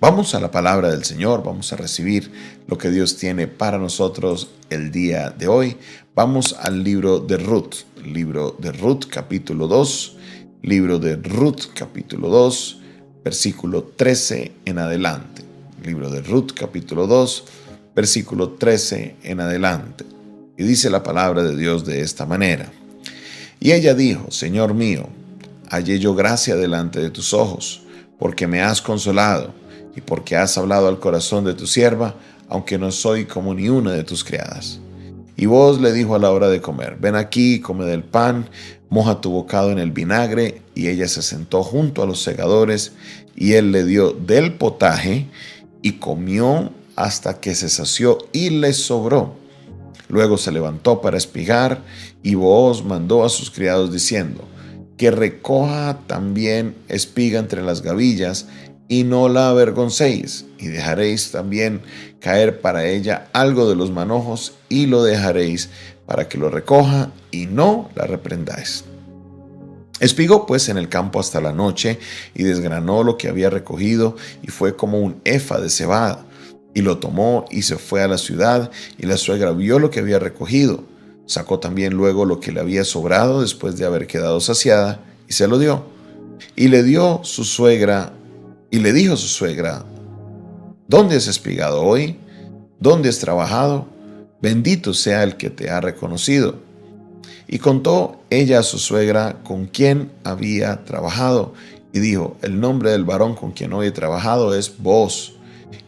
Vamos a la palabra del Señor, vamos a recibir lo que Dios tiene para nosotros el día de hoy. Vamos al libro de Ruth, capítulo 2, versículo 13 en adelante. Libro de Ruth, capítulo 2, versículo 13 en adelante. Y dice la palabra de Dios de esta manera. Y ella dijo: Señor mío, hallé yo gracia delante de tus ojos, porque me has consolado y porque has hablado al corazón de tu sierva, aunque no soy como ni una de tus criadas. Y Booz le dijo a la hora de comer: ven aquí, come del pan, moja tu bocado en el vinagre. Y ella se sentó junto a los segadores, y él le dio del potaje, y comió hasta que se sació y le sobró. Luego se levantó para espigar, y Booz mandó a sus criados diciendo: que recoja también espiga entre las gavillas, y no la avergoncéis, y dejaréis también caer para ella algo de los manojos, y lo dejaréis para que lo recoja, y no la reprendáis. Espigó pues en el campo hasta la noche, y desgranó lo que había recogido, y fue como un efa de cebada. Y lo tomó y se fue a la ciudad, y la suegra vio lo que había recogido. Sacó también luego lo que le había sobrado después de haber quedado saciada, y se lo dio. Y le dijo su suegra: ¿dónde has espigado hoy? ¿Dónde has trabajado? Bendito sea el que te ha reconocido. Y contó ella a su suegra con quien había trabajado, y dijo: el nombre del varón con quien hoy he trabajado es Booz.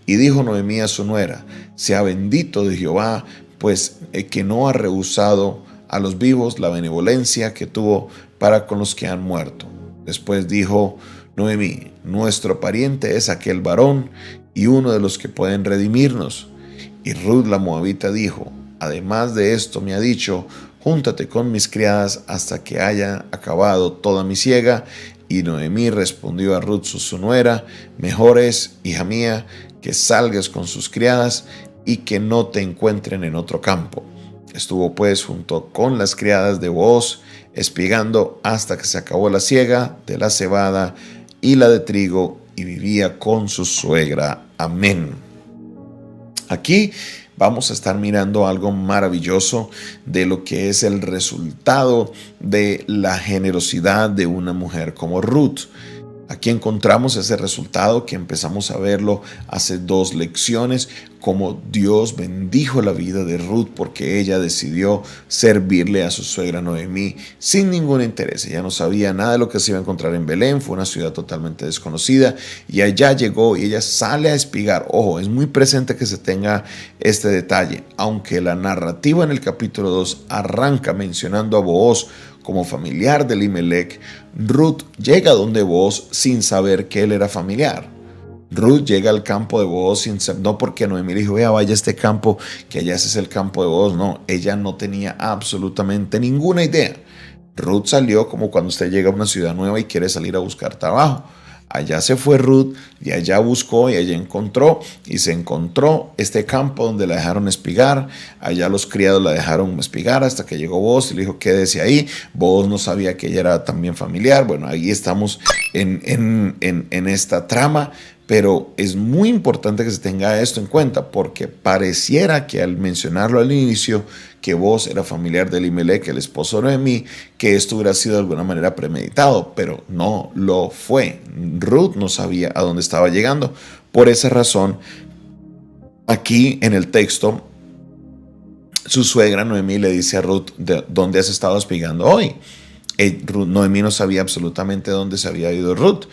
Y dijo Noemí a su nuera: sea bendito de Jehová, pues que no ha rehusado a los vivos la benevolencia que tuvo para con los que han muerto. Después dijo Noemí: nuestro pariente es aquel varón, y uno de los que pueden redimirnos. Y Ruth la moabita dijo: además de esto me ha dicho: júntate con mis criadas hasta que haya acabado toda mi siega. Y Noemí respondió a Ruth su nuera: mejor es, hija mía, que salgas con sus criadas, y que no te encuentren en otro campo. Estuvo pues junto con las criadas de Booz, espigando hasta que se acabó la siega de la cebada y la de trigo, y vivía con su suegra. Amén. Aquí vamos a estar mirando algo maravilloso de lo que es el resultado de la generosidad de una mujer como Ruth. Aquí encontramos ese resultado que empezamos a verlo hace 2 lecciones, como Dios bendijo la vida de Ruth porque ella decidió servirle a su suegra Noemí sin ningún interés. Ella no sabía nada de lo que se iba a encontrar en Belén, fue una ciudad totalmente desconocida, y allá llegó y ella sale a espigar. Ojo, es muy presente que se tenga este detalle, aunque la narrativa en el capítulo 2 arranca mencionando a Booz como familiar de Elimelech. Ruth llega donde Booz sin saber que él era familiar. Ruth llega al campo de Booz sin saber, no porque Noemí le dijo: vaya a este campo, que allá ese es el campo de Booz. No, ella no tenía absolutamente ninguna idea. Ruth salió como cuando usted llega a una ciudad nueva y quiere salir a buscar trabajo. Allá se fue Ruth, y allá buscó, y allá encontró, y se encontró este campo donde la dejaron espigar. Allá los criados la dejaron espigar hasta que llegó Booz y le dijo: quédese ahí. Booz no sabía que ella era también familiar. Bueno, ahí estamos en esta trama. Pero es muy importante que se tenga esto en cuenta, porque pareciera que al mencionarlo al inicio, que Booz era familiar de Elimelech, el esposo de Noemí, que esto hubiera sido de alguna manera premeditado, pero no lo fue. Ruth no sabía a dónde estaba llegando. Por esa razón, aquí en el texto, su suegra Noemí le dice a Ruth: ¿dónde has estado espigando hoy? Noemí no sabía absolutamente dónde se había ido Ruth.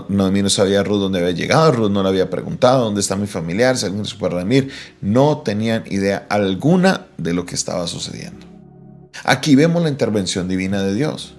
Noemí no sabía Ruth dónde había llegado. Ruth no le había preguntado: ¿dónde está mi familiar? ¿Si alguien se puede redimir? No tenían idea alguna de lo que estaba sucediendo. Aquí vemos la intervención divina de Dios.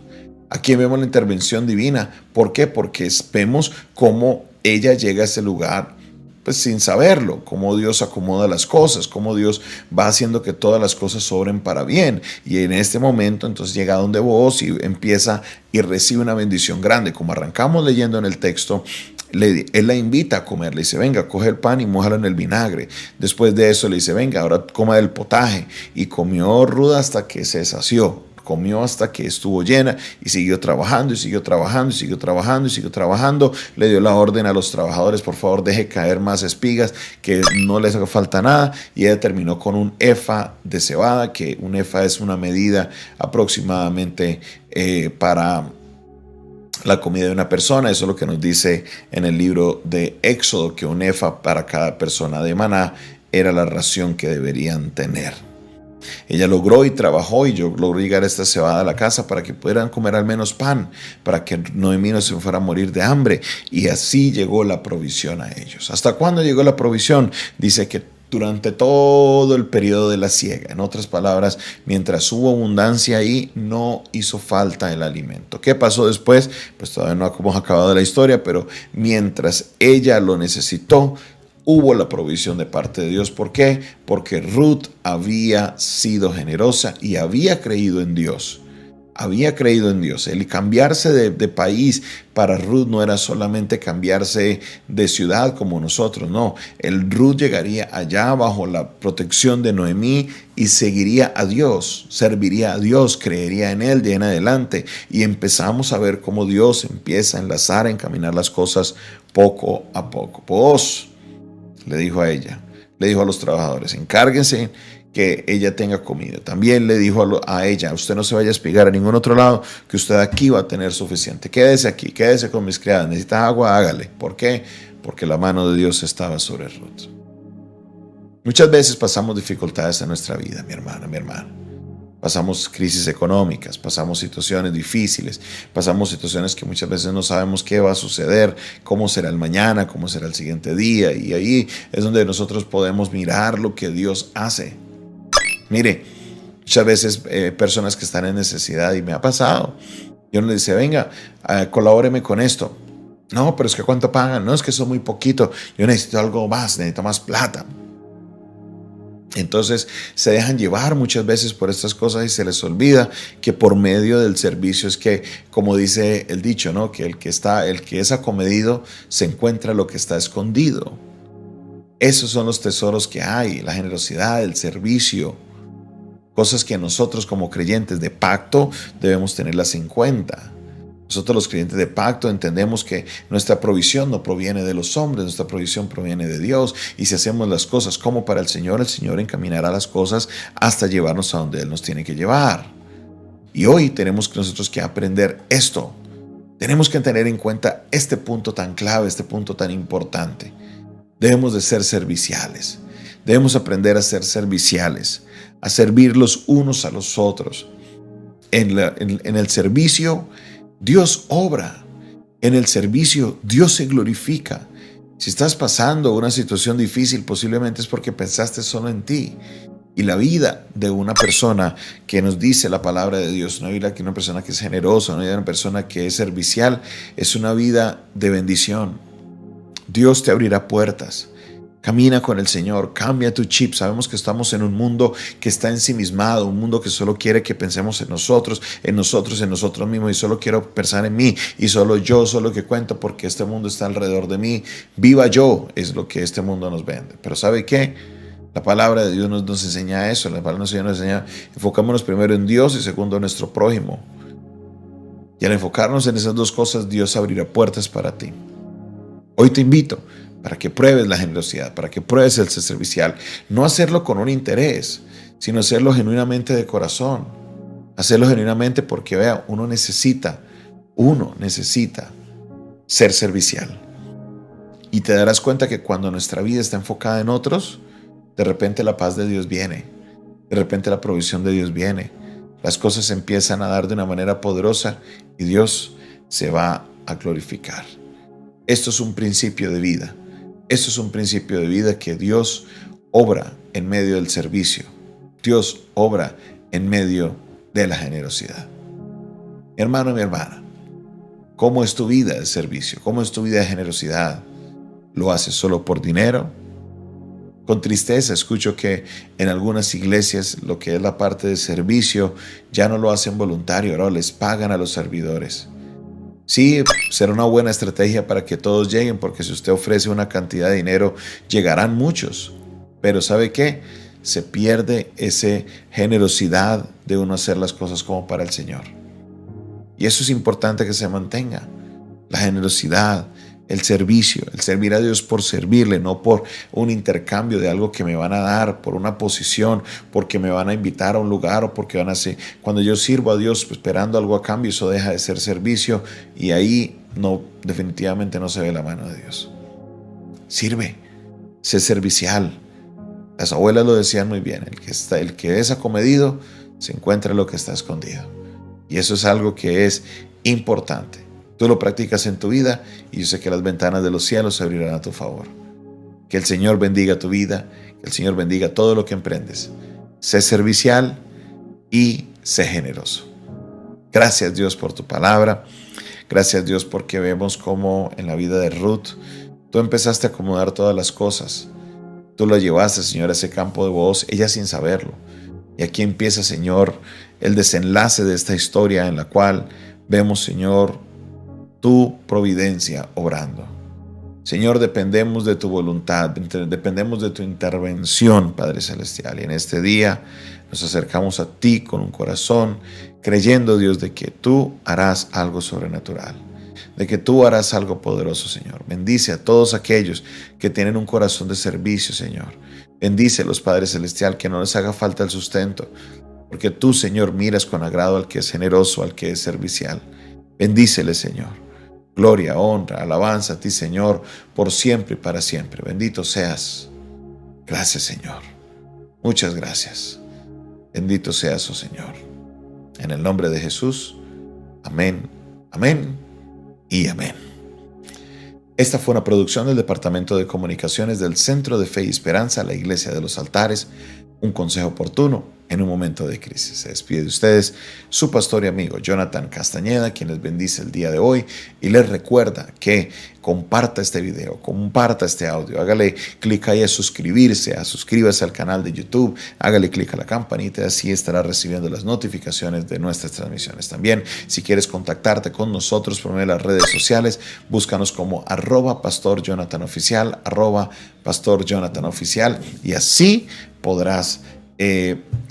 Aquí vemos la intervención divina. ¿Por qué? Porque vemos cómo ella llega a ese lugar pues sin saberlo, cómo Dios acomoda las cosas, cómo Dios va haciendo que todas las cosas sobren para bien. Y en este momento entonces llega donde Booz y empieza y recibe una bendición grande. Como arrancamos leyendo en el texto, él la invita a comer, le dice: venga, coge el pan y mójalo en el vinagre. Después de eso le dice: venga, ahora coma del potaje. Y comió Ruth hasta que se sació. comió hasta que estuvo llena y siguió trabajando y siguió trabajando y siguió trabajando y siguió trabajando. Le dio la orden a los trabajadores: por favor, deje caer más espigas, que no les haga falta nada. Y ella terminó con un efa de cebada, que un efa es una medida aproximadamente para la comida de una persona. Eso es lo que nos dice en el libro de Éxodo, que un efa para cada persona de maná era la ración que deberían tener. Ella logró y trabajó y logró llegar esta cebada a la casa para que pudieran comer al menos pan, para que Noemí no se fuera a morir de hambre. Y así llegó la provisión a ellos. ¿Hasta cuándo llegó la provisión? Dice que durante todo el periodo de la siega. En otras palabras, mientras hubo abundancia ahí, no hizo falta el alimento. ¿Qué pasó después? Pues todavía no hemos acabado la historia, pero mientras ella lo necesitó, hubo la provisión de parte de Dios. ¿Por qué? Porque Ruth había sido generosa y había creído en Dios. Había creído en Dios. El cambiarse de país para Ruth no era solamente cambiarse de ciudad como nosotros, no. El Ruth llegaría allá bajo la protección de Noemí y seguiría a Dios, serviría a Dios, creería en Él de en adelante. Y empezamos a ver cómo Dios empieza a enlazar, a encaminar las cosas poco a poco. Pues le dijo a ella, le dijo a los trabajadores: encárguense que ella tenga comida. También le dijo a ella: usted no se vaya a espigar a ningún otro lado, que usted aquí va a tener suficiente. Quédese aquí, quédese con mis criadas. Necesita agua, hágale. ¿Por qué? Porque la mano de Dios estaba sobre Ruth. Muchas veces pasamos dificultades en nuestra vida, mi hermana, mi hermano. Pasamos crisis económicas, pasamos situaciones difíciles, pasamos situaciones que muchas veces no sabemos qué va a suceder, cómo será el mañana, cómo será el siguiente día. Y ahí es donde nosotros podemos mirar lo que Dios hace. Mire, muchas veces personas que están en necesidad, y me ha pasado, y uno le dice: venga, colabóreme con esto. No, pero es que ¿cuánto pagan? No, es que eso es muy poquito, yo necesito algo más, necesito más plata. Entonces se dejan llevar muchas veces por estas cosas y se les olvida que por medio del servicio es que, como dice el dicho, ¿no? Que el que es acomedido se encuentra lo que está escondido. Esos son los tesoros que hay: la generosidad, el servicio, cosas que nosotros como creyentes de pacto debemos tenerlas en cuenta. Nosotros los creyentes de pacto entendemos que nuestra provisión no proviene de los hombres, nuestra provisión proviene de Dios. Y si hacemos las cosas como para el Señor encaminará las cosas hasta llevarnos a donde Él nos tiene que llevar. Y hoy tenemos nosotros que aprender esto. Tenemos que tener en cuenta este punto tan clave, este punto tan importante. Debemos de ser serviciales. Debemos aprender a ser serviciales, a servir los unos a los otros. En el servicio, Dios obra. En el servicio, Dios se glorifica. Si estás pasando una situación difícil, posiblemente es porque pensaste solo en ti. Y la vida de una persona que nos dice la palabra de Dios, una vida de una persona que es generosa, una vida de una persona que es servicial, es una vida de bendición. Dios te abrirá puertas. Camina con el Señor, cambia tu chip. Sabemos que estamos en un mundo que está ensimismado, un mundo que solo quiere que pensemos en nosotros mismos, y solo quiero pensar en mí, y solo yo soy lo que cuento, porque este mundo está alrededor de mí. Viva yo, es lo que este mundo nos vende. Pero ¿sabe qué? La palabra de Dios nos enseña eso. La palabra de Dios nos enseña: enfocémonos primero en Dios y segundo en nuestro prójimo. Y al enfocarnos en esas dos cosas, Dios abrirá puertas para ti. Hoy te invito para que pruebes la generosidad, para que pruebes el ser servicial. No hacerlo con un interés, sino hacerlo genuinamente de corazón. Hacerlo genuinamente porque, vea, uno necesita ser servicial. Y te darás cuenta que cuando nuestra vida está enfocada en otros, de repente la paz de Dios viene. De repente la provisión de Dios viene. Las cosas se empiezan a dar de una manera poderosa y Dios se va a glorificar. Esto es un principio de vida. Esto es un principio de vida que Dios obra en medio del servicio. Dios obra en medio de la generosidad. Mi hermano y mi hermana, ¿cómo es tu vida de servicio? ¿Cómo es tu vida de generosidad? ¿Lo haces solo por dinero? Con tristeza escucho que en algunas iglesias lo que es la parte de servicio ya no lo hacen voluntario, ahora les pagan a los servidores. Sí, será una buena estrategia para que todos lleguen, porque si usted ofrece una cantidad de dinero, llegarán muchos. Pero ¿sabe qué? se pierde esa generosidad de uno hacer las cosas como para el Señor. Y eso es importante que se mantenga. La generosidad, el servicio, el servir a Dios por servirle, no por un intercambio de algo que me van a dar, por una posición, porque me van a invitar a un lugar o porque van a hacer. Cuando yo sirvo a Dios esperando algo a cambio, eso deja de ser servicio y ahí no, definitivamente no se ve la mano de Dios. Sirve, sé servicial. Las abuelas lo decían muy bien, el que es acomedido se encuentra lo que está escondido. Y eso es algo que es importante. Tú lo practicas en tu vida y yo sé que las ventanas de los cielos se abrirán a tu favor. Que el Señor bendiga tu vida, que el Señor bendiga todo lo que emprendes. Sé servicial y sé generoso. Gracias Dios por tu palabra. Gracias Dios porque vemos cómo en la vida de Ruth tú empezaste a acomodar todas las cosas. Tú la llevaste, Señor, a ese campo de voz, ella sin saberlo. Y aquí empieza, Señor, el desenlace de esta historia en la cual vemos, Señor, tu providencia obrando. Señor, dependemos de tu voluntad, dependemos de tu intervención, Padre Celestial. Y en este día nos acercamos a ti con un corazón, creyendo, Dios, de que tú harás algo sobrenatural, de que tú harás algo poderoso, Señor. Bendice a todos aquellos que tienen un corazón de servicio, Señor. Bendícelos, Padre Celestial, que no les haga falta el sustento, porque tú, Señor, miras con agrado al que es generoso, al que es servicial. Bendíceles, Señor. Gloria, honra, alabanza a ti, Señor, por siempre y para siempre. Bendito seas. Gracias, Señor. Muchas gracias. Bendito seas, oh Señor. En el nombre de Jesús. Amén, amén y amén. Esta fue una producción del Departamento de Comunicaciones del Centro de Fe y Esperanza, la Iglesia de los Altares. Un consejo oportuno en un momento de crisis. Se despide de ustedes su pastor y amigo Jonathan Castañeda, quien les bendice el día de hoy y les recuerda que comparta este video, comparta este audio, hágale clic ahí a suscribirse, suscríbase al canal de YouTube, hágale clic a la campanita, así estará recibiendo las notificaciones de nuestras transmisiones. También, si quieres contactarte con nosotros por medio de las redes sociales, búscanos como @PastorJonathanOficial, @PastorJonathanOficial, y así podrás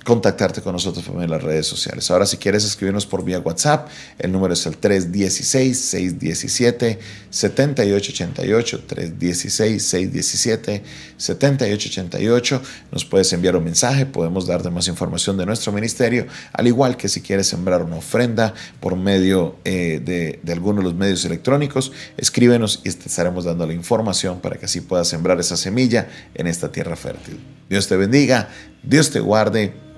contactarte con nosotros por medio de las redes sociales. Ahora, si quieres escribirnos por vía WhatsApp, el número es el 316-617-7888, 316-617-7888. Nos puedes enviar un mensaje, podemos darte más información de nuestro ministerio, al igual que si quieres sembrar una ofrenda por medio de alguno de los medios electrónicos, escríbenos y te estaremos dando la información para que así puedas sembrar esa semilla en esta tierra fértil. Dios te bendiga, Dios te guarde.